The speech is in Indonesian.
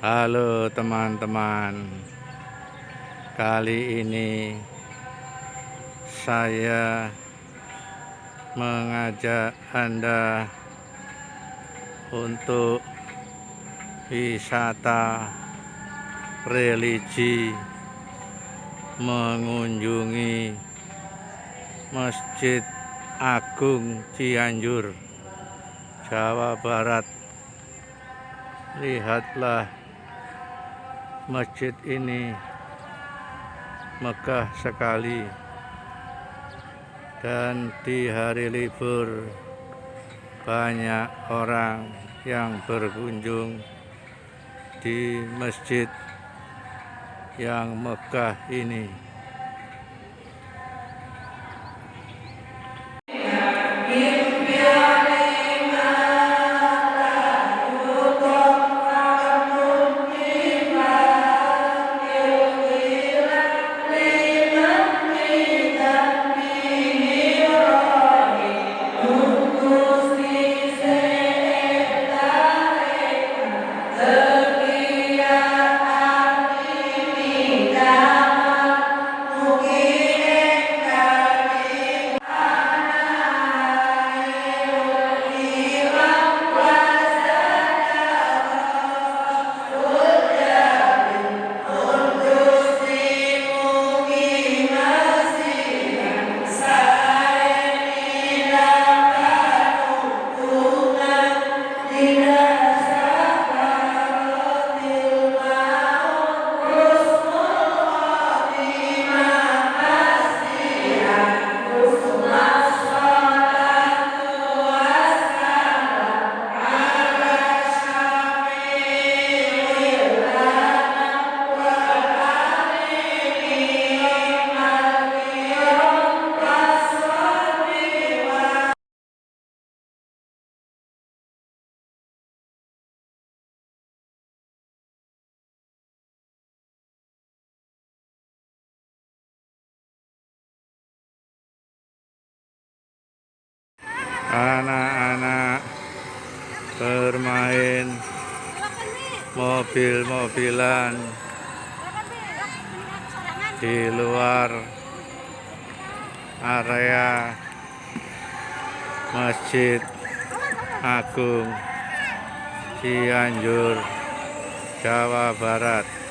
Halo teman-teman, kali ini saya mengajak Anda untuk wisata religi, mengunjungi Masjid Agung Cianjur, Jawa Barat. Lihatlah masjid ini, megah sekali, dan di hari libur banyak orang yang berkunjung di masjid yang megah ini. Anak-anak bermain mobil-mobilan di luar area Masjid Agung Cianjur, Jawa Barat.